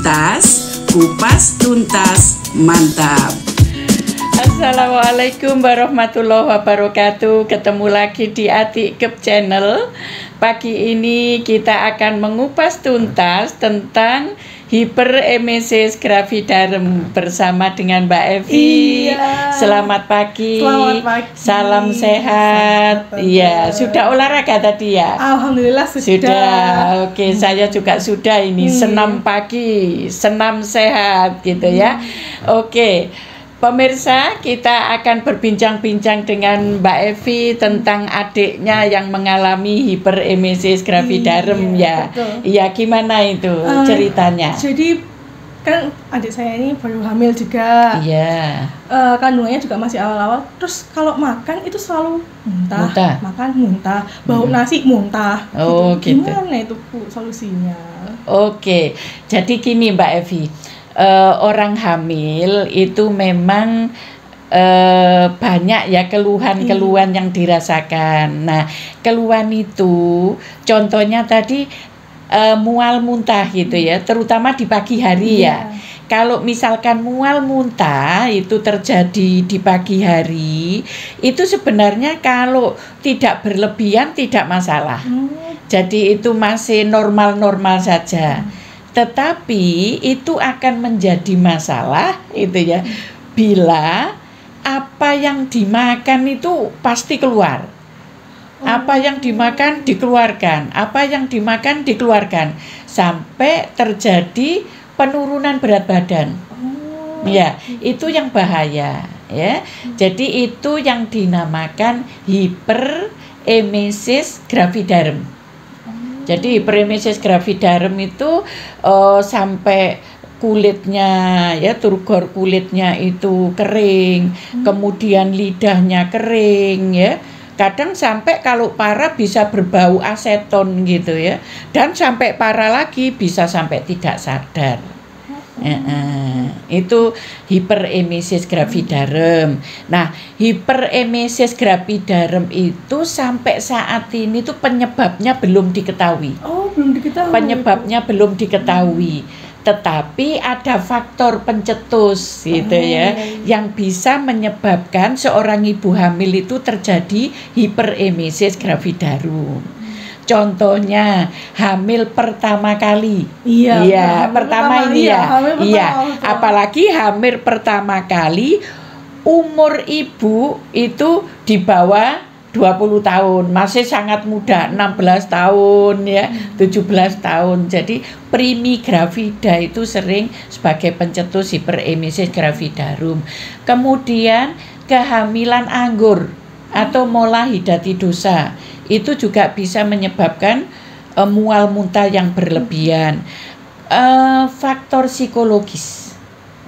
tuntas, kupas tuntas, mantap. Assalamualaikum warahmatullahi wabarakatuh. Ketemu lagi di Atikep Channel. Pagi ini kita akan mengupas tuntas tentang hiperemesis gravidarum bersama dengan Mbak Evi. Iya. Selamat pagi. Selamat pagi. Salam sehat. Iya, sudah olahraga tadi ya? Alhamdulillah sudah. Sudah. Oke, saya juga sudah ini senam pagi, senam sehat gitu ya. Oke. Pemirsa, kita akan berbincang-bincang dengan Mbak Evi tentang adiknya yang mengalami hiperemesis gravidarum ya. Betul. Iya, gimana itu ceritanya? Jadi kan adik saya ini baru hamil juga. Iya. Kandungannya juga masih awal-awal. Terus kalau makan itu selalu muntah. Makan muntah, bau nasi muntah. Oh, gitu. Gimana itu Bu solusinya? Oke. Jadi gini Mbak Evi. Orang hamil itu memang banyak ya keluhan-keluhan yang dirasakan. Nah, keluhan itu contohnya tadi mual muntah gitu ya, terutama di pagi hari ya. Kalau misalkan mual muntah itu terjadi di pagi hari, itu sebenarnya kalau tidak berlebihan tidak masalah. Jadi itu masih normal-normal saja. Tetapi itu akan menjadi masalah itu ya bila apa yang dimakan itu pasti keluar. Apa yang dimakan dikeluarkan, apa yang dimakan dikeluarkan sampai terjadi penurunan berat badan. Ya, itu yang bahaya ya. Jadi itu yang dinamakan hiperemesis gravidarum. Jadi hiperemesis gravidarum itu sampai kulitnya ya, turgor kulitnya itu kering, kemudian lidahnya kering ya. Kadang sampai kalau parah bisa berbau aseton gitu ya. Dan sampai parah lagi bisa sampai tidak sadar. Itu hiperemesis gravidarum. Nah, hiperemesis gravidarum itu sampai saat ini tuh penyebabnya belum diketahui. Oh, belum diketahui. Penyebabnya belum diketahui. Tetapi ada faktor pencetus gitu ya, yang bisa menyebabkan seorang ibu hamil itu terjadi hiperemesis gravidarum. Contohnya hamil pertama kali. Iya, pertama ini ya. Iya, apalagi hamil pertama kali umur ibu itu di bawah 20 tahun, masih sangat muda, 16 tahun ya, 17 tahun. Jadi primigravida itu sering sebagai pencetus hiperemesis gravidarum. Kemudian kehamilan anggur atau mola hidatidosa itu juga bisa menyebabkan mual muntah yang berlebihan. Faktor psikologis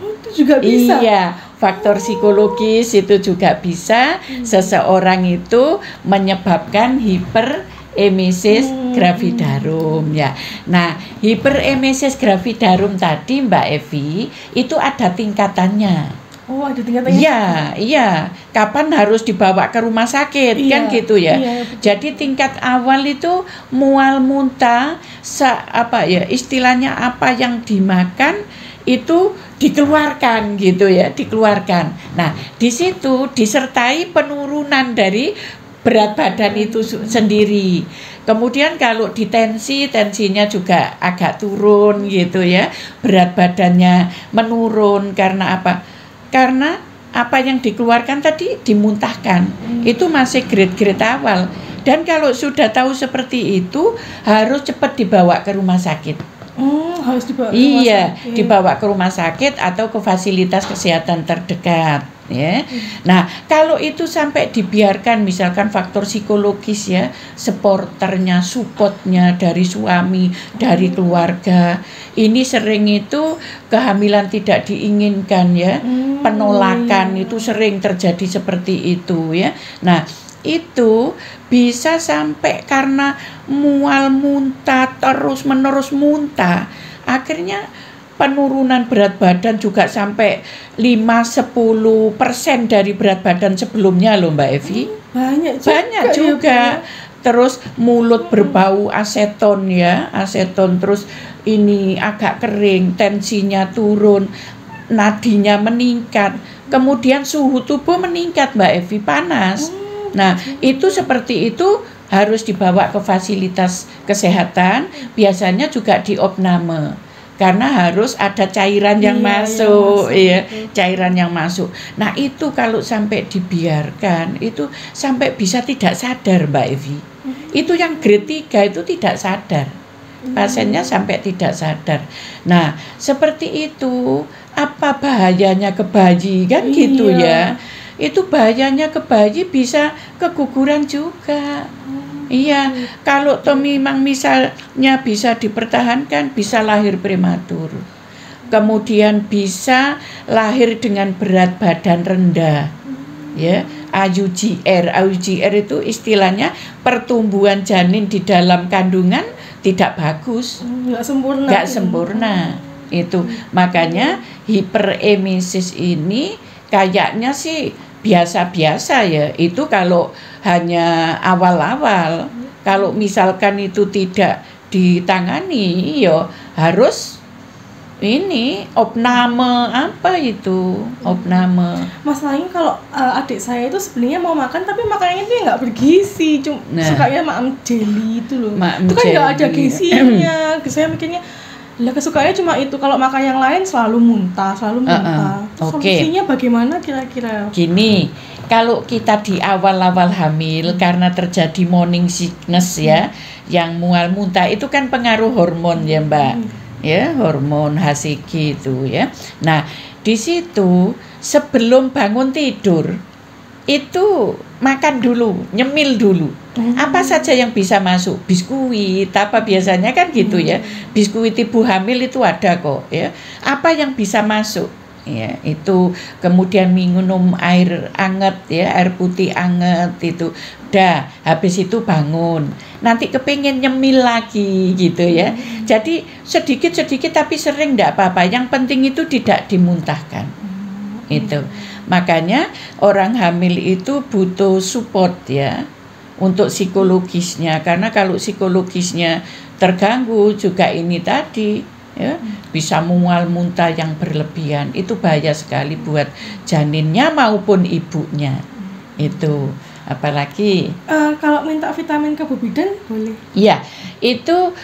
itu juga bisa. Iya, faktor psikologis itu juga bisa seseorang itu menyebabkan hiperemesis gravidarum ya. Nah, hiperemesis gravidarum tadi Mbak Evi itu ada tingkatannya. Oh, ada tingkatannya. Iya. Kapan harus dibawa ke rumah sakit kan gitu ya. Jadi tingkat awal itu mual muntah, istilahnya apa yang dimakan itu dikeluarkan gitu ya, dikeluarkan. Nah, di situ disertai penurunan dari berat badan itu sendiri. Kemudian kalau tensinya juga agak turun gitu ya. Berat badannya menurun karena apa? Karena apa yang dikeluarkan tadi dimuntahkan. Itu masih grade-grade awal. Dan kalau sudah tahu seperti itu harus cepat dibawa ke rumah sakit. Harus dibawa ke rumah sakit. Dibawa ke rumah sakit atau ke fasilitas kesehatan terdekat ya. Nah, kalau itu sampai dibiarkan, misalkan faktor psikologis ya, supporternya, supportnya dari suami, dari keluarga, ini sering itu kehamilan tidak diinginkan ya, penolakan itu sering terjadi seperti itu ya. Nah, itu bisa sampai karena mual muntah terus menerus muntah, akhirnya penurunan berat badan juga sampai 5-10% dari berat badan sebelumnya loh Mbak Evi. Banyak juga. terus mulut berbau aseton ya, aseton, terus ini agak kering, tensinya turun, nadinya meningkat, kemudian suhu tubuh meningkat Mbak Evi, panas. Nah, itu seperti itu harus dibawa ke fasilitas kesehatan, biasanya juga di opname. Karena harus ada cairan yang masuk, ya, cairan yang masuk. Nah, itu kalau sampai dibiarkan, itu sampai bisa tidak sadar Mbak Evi. Itu yang grade 3 itu tidak sadar. Pasiennya sampai tidak sadar. Nah, seperti itu, apa bahayanya ke bayi kan gitu ya. Itu bahayanya ke bayi, bisa keguguran juga. Iya, kalau memang misalnya bisa dipertahankan, bisa lahir prematur. Kemudian bisa lahir dengan berat badan rendah. Ya, AUGR itu istilahnya pertumbuhan janin di dalam kandungan tidak bagus. Nggak sempurna. Itu makanya hiperemesis ini kayaknya sih biasa-biasa ya. Itu kalau hanya awal-awal. Kalau misalkan itu tidak ditangani, ya harus ini opname. Apa itu opname? Masalahnya kalau adik saya itu sebenarnya mau makan tapi makanannya itu nggak bergizi, sukanya maem jelly itu loh. Itu kan nggak ada gizinya. Saya mikirnya lah kesukaannya cuma itu, kalau makan yang lain selalu muntah. Solusinya bagaimana kira-kira? Gini, kalau kita di awal-awal hamil karena terjadi morning sickness ya, yang mual muntah itu kan pengaruh hormon ya Mbak, ya hormon HCG itu ya. Nah di situ sebelum bangun tidur itu makan dulu, nyemil dulu. Apa saja yang bisa masuk, biskuit, apa biasanya kan gitu ya. Biskuit ibu hamil itu ada kok ya. Apa yang bisa masuk? Ya, itu kemudian minum air anget ya, air putih anget itu. Dah, habis itu bangun. Nanti kepengen nyemil lagi gitu ya. Jadi sedikit-sedikit tapi sering enggak apa-apa. Yang penting itu tidak dimuntahkan. Itu. Makanya orang hamil itu butuh support ya untuk psikologisnya, karena kalau psikologisnya terganggu juga ini tadi ya, bisa mual muntah yang berlebihan, itu bahaya sekali buat janinnya maupun ibunya. Itu apalagi kalau minta vitamin ke Bu Bidan boleh? Iya, itu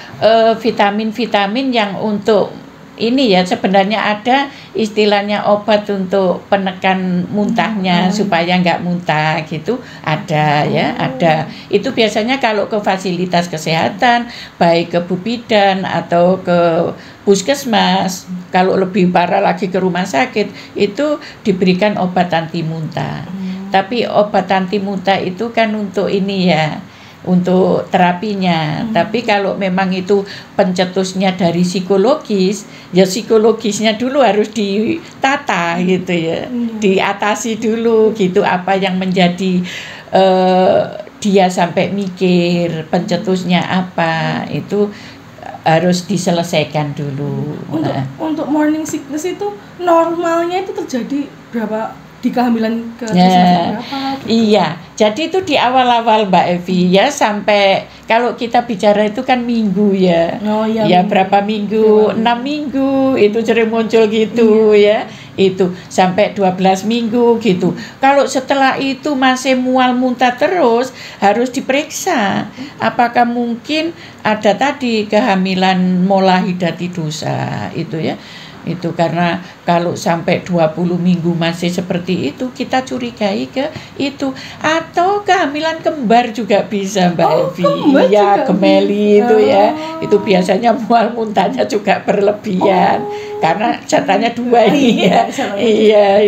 vitamin-vitamin yang untuk ini ya, sebenarnya ada istilahnya obat untuk penekan muntahnya supaya nggak muntah gitu, ada ya, ada. Itu biasanya kalau ke fasilitas kesehatan, baik ke Bu Bidan atau ke puskesmas, kalau lebih parah lagi ke rumah sakit, itu diberikan obat anti muntah. Tapi obat anti muntah itu kan untuk ini ya, untuk terapinya. Tapi kalau memang itu pencetusnya dari psikologis, ya psikologisnya dulu harus ditata gitu ya, diatasi dulu gitu, apa yang menjadi dia sampai mikir pencetusnya apa, itu harus diselesaikan dulu. Untuk morning sickness itu normalnya itu terjadi berapa di kehamilan ke berapa? Gitu? Iya, jadi itu di awal-awal Mbak Evi ya, sampai kalau kita bicara itu kan minggu ya. Ya minggu. Berapa minggu? 6 minggu itu sering muncul gitu ya. Itu sampai 12 minggu gitu. Kalau setelah itu masih mual muntah terus, harus diperiksa apakah mungkin ada tadi kehamilan molahidatidosa itu ya. Itu karena kalau sampai 20 minggu masih seperti itu, kita curigai ke itu. Atau kehamilan kembar juga bisa Mbak Evi. Iya, gemeli itu ya. Itu biasanya mual muntahnya juga berlebihan. Karena jatahnya 2 ini ya. Iya,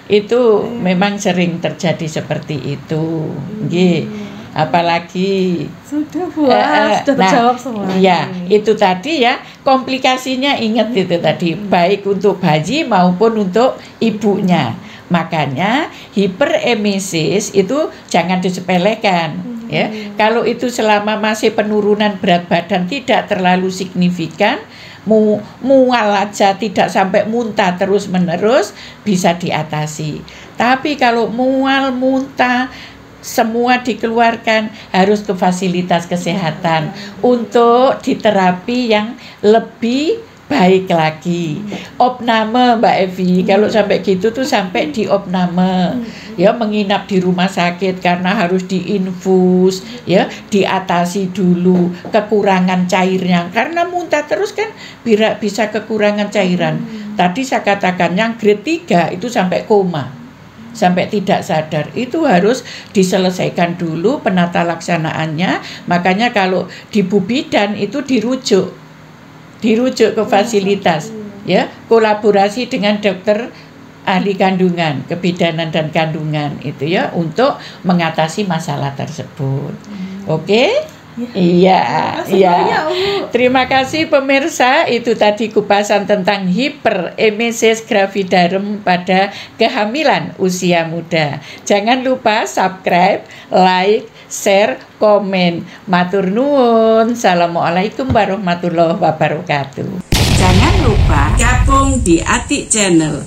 itu memang sering terjadi seperti itu. Nggih. Apalagi sudah sudah terjawab semua. Iya, itu tadi ya, komplikasinya ingat itu tadi, baik untuk bayi maupun untuk ibunya. Makanya hiperemesis itu jangan disepelekan ya. Kalau itu selama masih penurunan berat badan tidak terlalu signifikan, mual aja tidak sampai muntah terus menerus, bisa diatasi. Tapi kalau mual muntah semua dikeluarkan, harus ke fasilitas kesehatan untuk diterapi yang lebih baik lagi. Opname Mbak Evi, kalau sampai gitu tuh sampai di opname, ya menginap di rumah sakit karena harus diinfus, ya diatasi dulu kekurangan cairnya, karena muntah terus kan bisa kekurangan cairan. Tadi saya katakan yang grade 3 itu sampai koma, sampai tidak sadar, itu harus diselesaikan dulu penata laksanaannya. Makanya kalau di Bu Bidan itu dirujuk ke fasilitas, ya kolaborasi dengan dokter ahli kandungan, kebidanan dan kandungan itu ya untuk mengatasi masalah tersebut. Oke? Iya. Terima kasih pemirsa, itu tadi kupasan tentang hiperemesis gravidarum pada kehamilan usia muda. Jangan lupa subscribe, like, share, komen. Matur nuwun. Assalamualaikum warahmatullahi wabarakatuh. Jangan lupa gabung di Atik Channel.